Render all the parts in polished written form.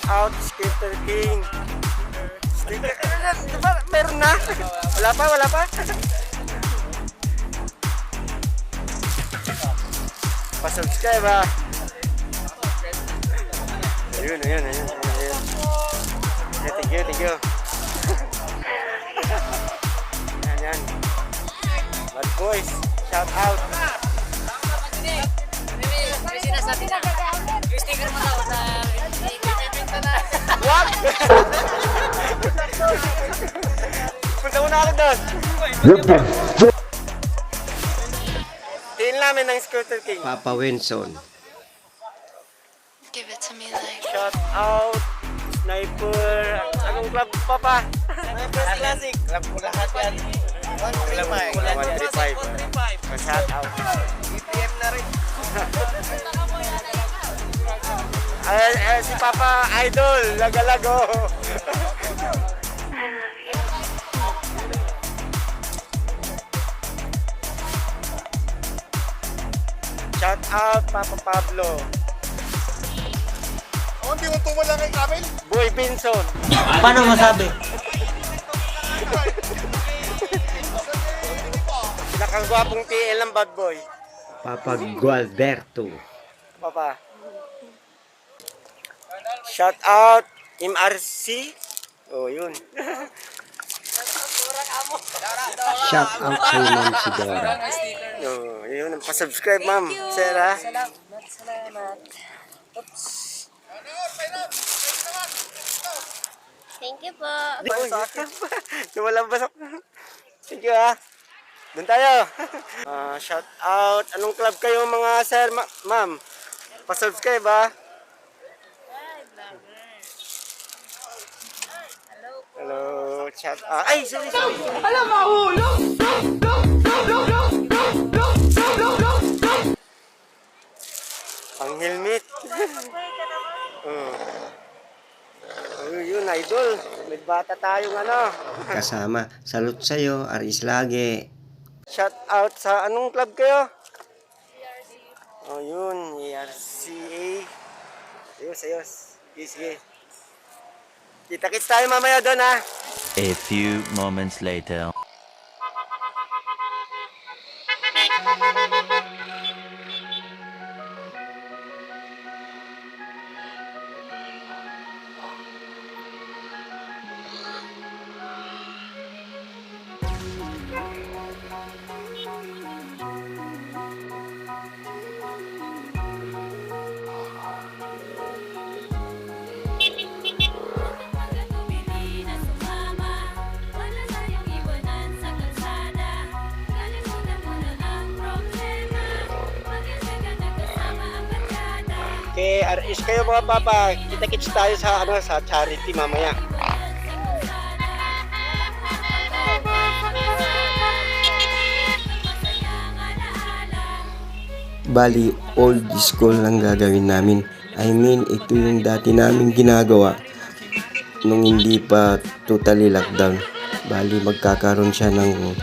out Skater King. Sticker. Diba? Meron na? Wala pa, wala pa. Pa-subscribe ha. Ayun. Thank you. Yan. Bad boys, shout out. May sinasabi na. Yung sticker mo daw sa ibibenta na. What? Punta muna ako doon. Tingin namin ng Scooter King. Papa Winson. Give it to me like Shout out, Sniper. Anong club pa pa? Sniper Classic. Club ko lahat yan. 135. Shout out. BPM na rin. Si Papa Idol, lagalago. Shout out, Papa Pablo. Hindi mo tumalang kay Kamil? Boy Binson. Paano masabi? Pinakagwapong TL ng bad boy. Papa Gualberto. Papa. Shout out, Team RC. Oh, yun. Shout out kay Ma'am Sidora. Oh, yun. Pa-subscribe, ma'am. Sir, ha? Salamat. Oops. thank you po. Walang basok. Thank you, ha? Doon tayo. Shout out. Anong club kayo, mga sir, ma'am? Pa-subscribe, ha? Hello, chat. Ay, sorry. Alam mo, ang helmet. Yun, idol. May bata tayong ano. Kasama. Salute sa'yo. Aris lagi. Shout out sa anong club kayo? Oh, yun. ERCA. Ayos. Sige. Kita-kits tayo mamaya doon, ha? A few moments later. Kay RS kayo mga papa, kita-kits tayo sa sa charity mamaya. Bali, old school lang gagawin namin. I mean, ito yung dati namin ginagawa nung hindi pa totally lockdown. Bali, magkakaroon siya ng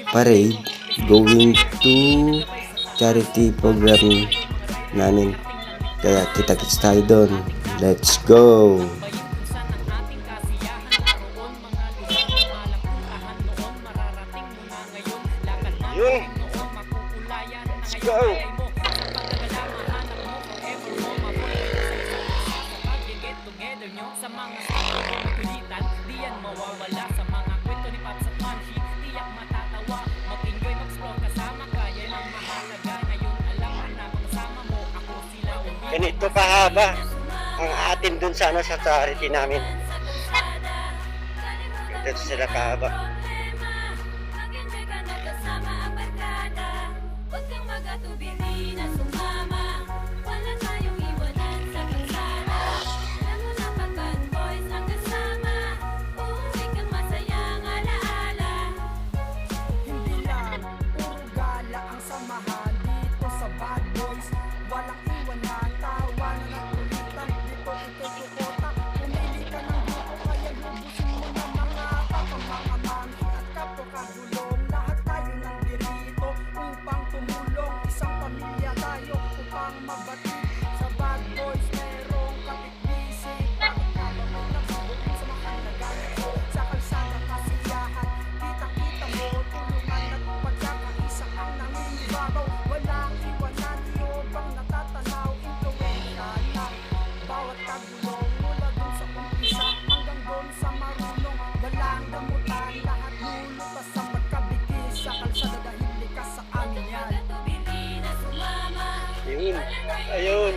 parade going to charity program namin. Kaya kita-kits tayo doon. Let's go! Yun! Let's go! Ganito kahaba ang atin dun sa sa charity namin. Ganito sila kahaba. Ayun.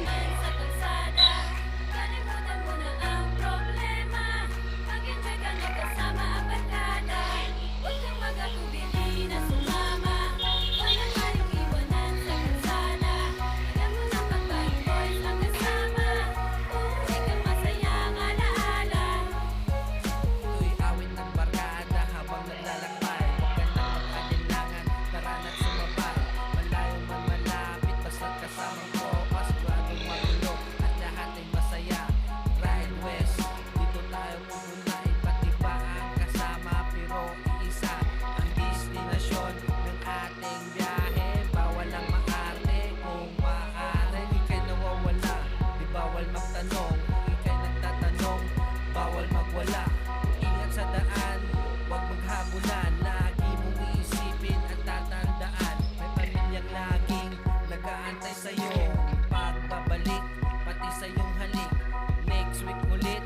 Ito'y awit ng barkada habang naglalakbay. Huwag ka nang mag-alinlangan, tara na't sumabay. Malayo man malapit, basta't kasamang tropa. Siguradong magulo at lahat ay masaya. Ride West, dito tayo pupunta. Iba't iba ang kasama, pero iisa ang destinasyon ng ating biyahe. Bawal ang maarte, kung maaari ika'y nawawala. Di bawal magtanong, ika'y nagtatanong. Bawal magwala, ingat sa daan, huwag maghabulan. Lagi mong iisipin at tatandaan, may pamilyang laging nag-aantay sa'yo. Pagbabalik, pati sa iyong halik. Next week ulit,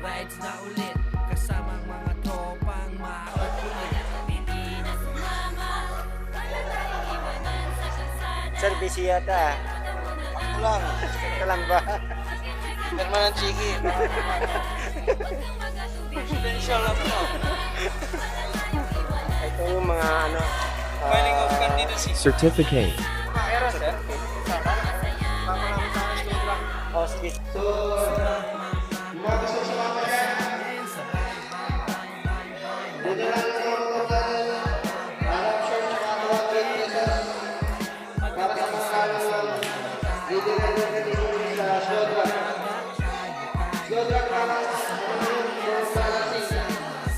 rides na ulit. Kasama ang mga tropang makukulit. Sir, busy yata. Ako lang. Ito lang ba? Pirma ng Chiki. Confidential lang to. Ito yung mga ano. Filing of candidacy. Certificate. Pero sir, Oh, sige.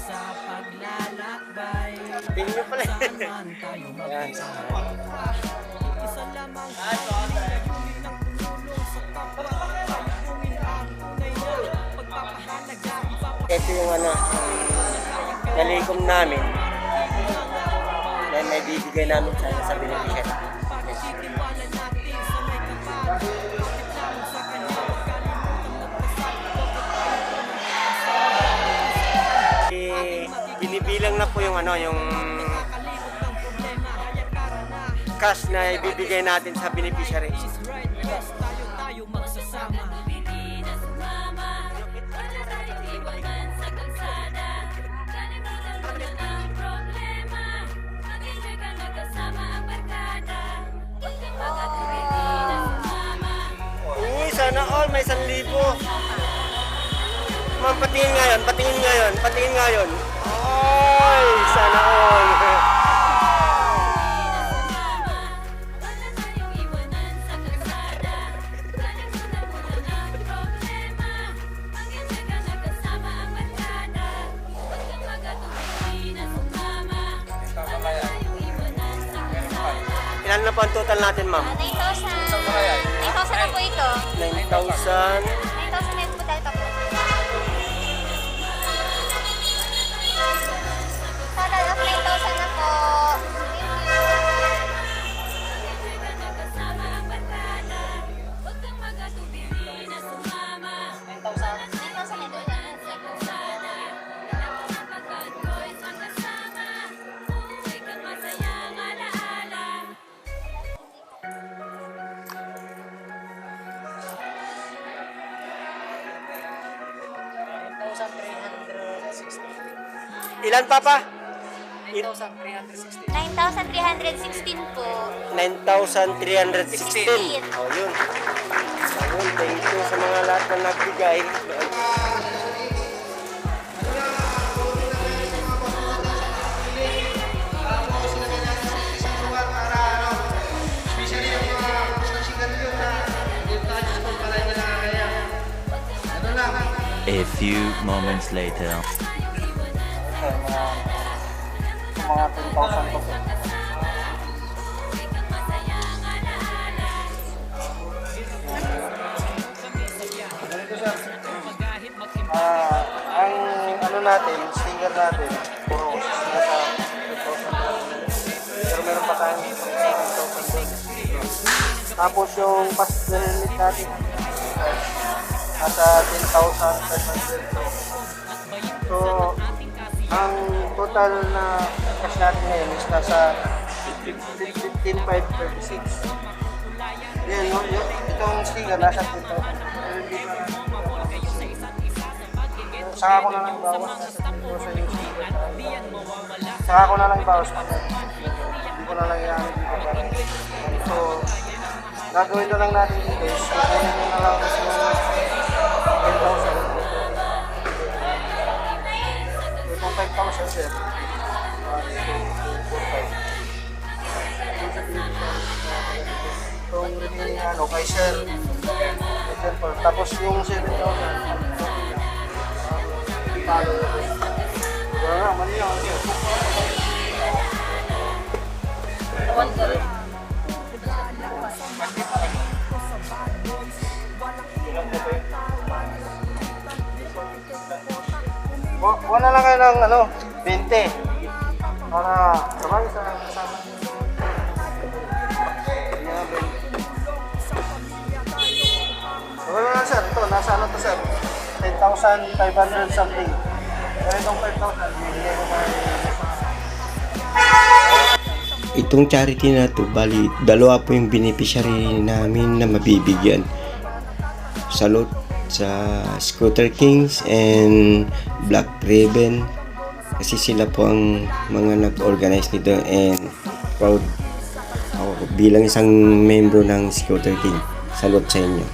Sa paglalakbay, Tingin nyo pala. saan tayo Ayan. isa lamang layunin ng tumulong sa kapwa. Layunin ang tunay na pagpapahalaga. Ito yung ano, nalikom namin. Dahil may bibigay namin sa beneficiary. Pagtitiwala natin sa may kapal. Kapit lang sa kanya, kalimutan magpasal. Binibilang na po yung ano, yung Kalimot ng problema, kaya tara na. cash na ibibigay natin sa beneficiary. Is right, best tayo magsasama. Uy, sana all may 1,000. Ma'am, patingin ngayon, patingin ngayon, patingin ngayon. Ay, sana all. Ilan na po ang total natin, ma'am? 9,000. 9,000 na po ito. 9,000. 9,000 na po dahil pa po. Total of 9,000 na po. Ilan, Papa? 9,316 po. 9,316. Oh, yun. Ayun, thank you sa mga lahat na nagbigay. A few moments later. mga 10,000 po. Ganito sir. Ang ano natin, sticker natin, puro nasa 10,000. Pero meron pa tayong 7,000. Tapos yung passenger limit natin, nasa 10,500. So, ang total na cash natin ngayon is nasa 15,536. Yan, itong sticker nasa 10,000. Saka ko na lang bawas. Saka ko na lang bawas. Hindi ko na lang iyan dito. So, gagawin na lang natin dito is kukunin mo na lang yung 10,000. Itong 5,000 sir. 1, 2, 3, 4, 5. Itong remaining kay sir. Tapos yung 7,000. Palo. Wala, mali lang. Wala lang kayo ng 20. Para sabay sa kasama. Wala lang sir, ito, nasa ano to sir? 10,500 something. Pero itong 5,000, bibigay ko pa. Itong charity na to, bali, dalawa po yung beneficiary namin na mabibigyan. Salute sa Scooter Kings and Black Raven kasi sila po ang mga nag-organize nito and proud ako bilang isang membro ng Scooter King. Salute sa inyo.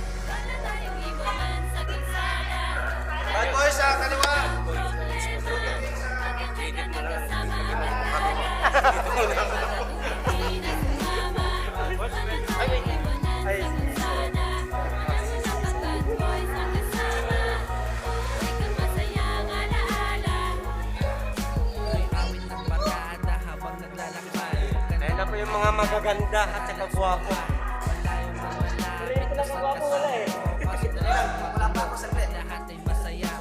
Ayun na po yung mga magaganda at saka guwapo. Lahat ay masaya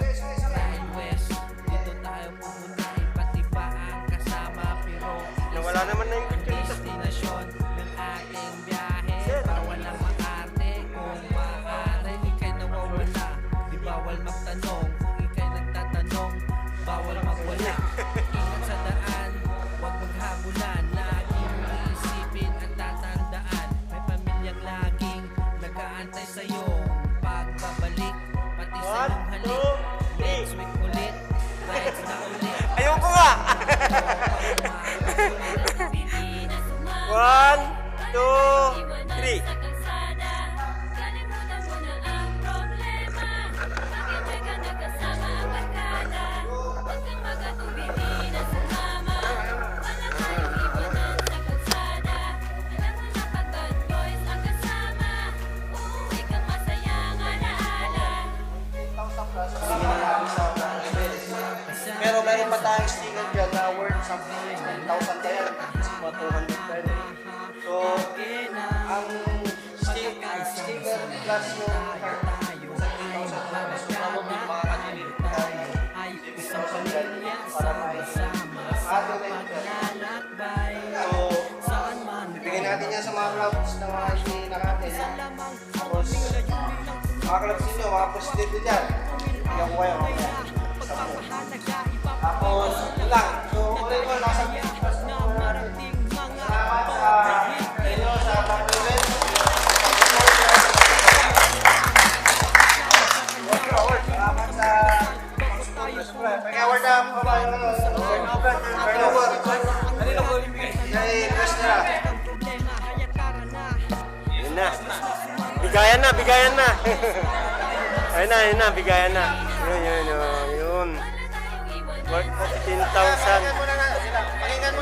dahil west dito tayo pumunta, iba't iba ang kasama pero Nawala naman na yung picture. destinasyon ng ating biyahe para walang maarte kung maaari ikay nawawala di bawal magtanong kung ikay nagtatanong bawal magwala ingat sa daan huwag maghabulan laging iisipin at tatandaan may pamilyang laging nag-aantay sa'yo pagbabalik pati sa iyong halik next week ulit rides na ulit Ayoko nga! 1, 2, 3. Pero meron pa tayong sticker dyan na worth something like 10,000 kaya. Mga 200 kaya. So, ang sticker plus yung card, sa 10,000 na, mas probably makakalilit tayo. Isang pamilya para maisama sa paglalakbay. So, bibigyan natin yan sa mga clubs na mga hindi nakatin. Tapos, mga clubs ninyo, mga presidente dyan. Bigyan ko kayo. Tapos, yun lang. So, ulit mo, nasa salamat sa inyo sa Black Raven. Salamat sa pag-award na mga turnover. Kay Chris na. Yun na. Bigayan na, bigayan na. Ayun na, bigayan na. Yun. Worth 15,000. Pakinggan mo na. Pakinggan mo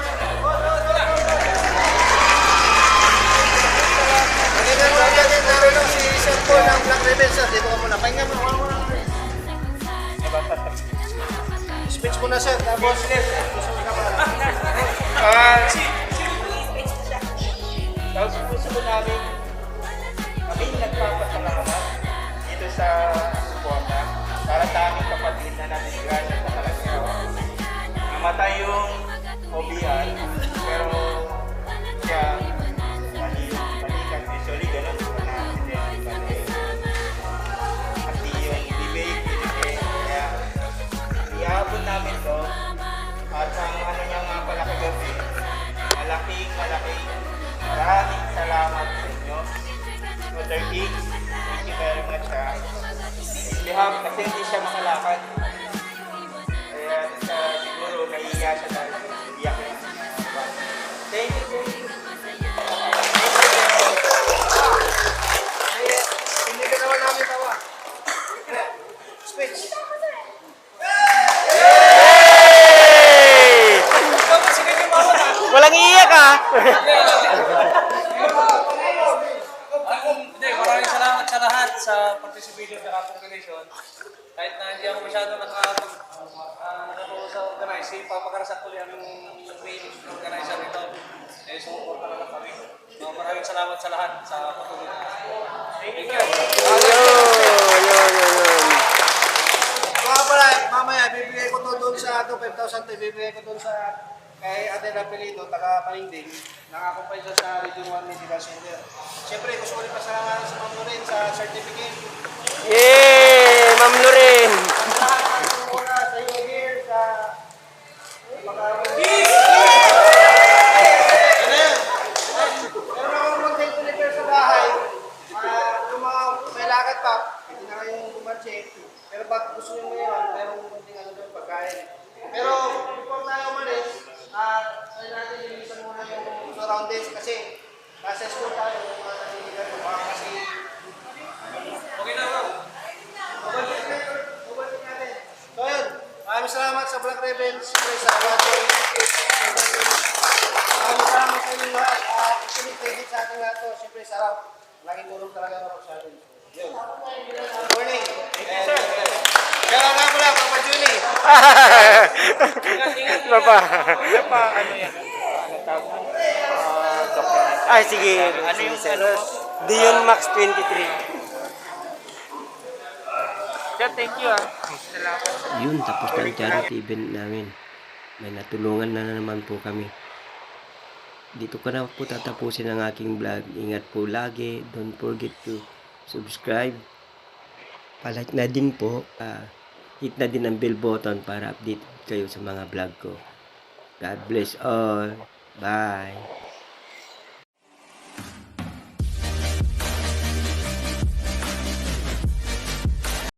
natin naroon si Sir Paul ng Black Raven. Sir, dito ka muna. Pakinggan mo. Speech mo na sir. Tapos, Tapos gusto ko namin kami nagpapasalamat dito sa suporta para sa aming kapatid na nadisgrasya sa Kalangyaw. Namatay yung OBR pero siya balikan visually ganun ko na pati yung debate kaya iabot namin to at ang ano niya nga pala kagabi malaking maraming salamat sa inyo Brother Diggs. Thank you very much ha. Liham kasi hindi siya makalakad. Kaya siguro nahihiya siya dahil iyak niya. Thank you. Hindi ka naman namin tawa. Speech. Hey! Walang iiyak ah. Hindi, maraming salamat sa lahat sa participation sa organization. Kahit na hindi ako masyado nakatuwa sa organize, si Papa Karasak uli ang main organizer nito. Eh, sumuporta na lang kami. So, maraming salamat sa lahat sa patuloy na. Thank you. Ayun. Mga pala, mamaya, bibigay ko to doon sa 5,000 to, bibigay ko doon sa kay Ate Rapelito, taga Palinding, nakakumpay siya sa Region 1 Medical Center. Siyempre, gusto ko rin pasalamat sa Ma'am Loren sa certificate. Yay! Ma'am Loren. Lahat ng tumulong sa iyo here, sa Meron akong content deliver sa bahay. Yung mga may lakad pa, hindi na kayong bumatche. Pero pag gusto nyo ngayon, meron konting ano doon, pagkain. Pero before tayo umalis, try natin linisan muna yung surroundings kasi nasa school tayo, yung mga naniligan, baka kasi Okay na bro. Ubalik natin. So yun, maraming salamat sa Black Rebels, sa watching. Maraming salamat sa inyo lahat. Actually, credit sa ating lahat to. Siyempre, sarap. Malaking tulong talaga ako sa atin. Yun. Good morning. Thank you, sir. Kaya nga pala, Papa Julie. Papa. Ano yan? Ano tawag mo? Ay, sige. Ano yung Sige, sir. ano? Dion Max 23. Sir, thank you ah. Salamat. Yun, tapos na ang charity event namin. May natulungan na naman po kami. Dito ko na po tatapusin ang aking vlog. Ingat po lagi. Don't forget to subscribe. Palike na din po. Hit na din ang bell button para update kayo sa mga vlog ko. God bless all. Bye.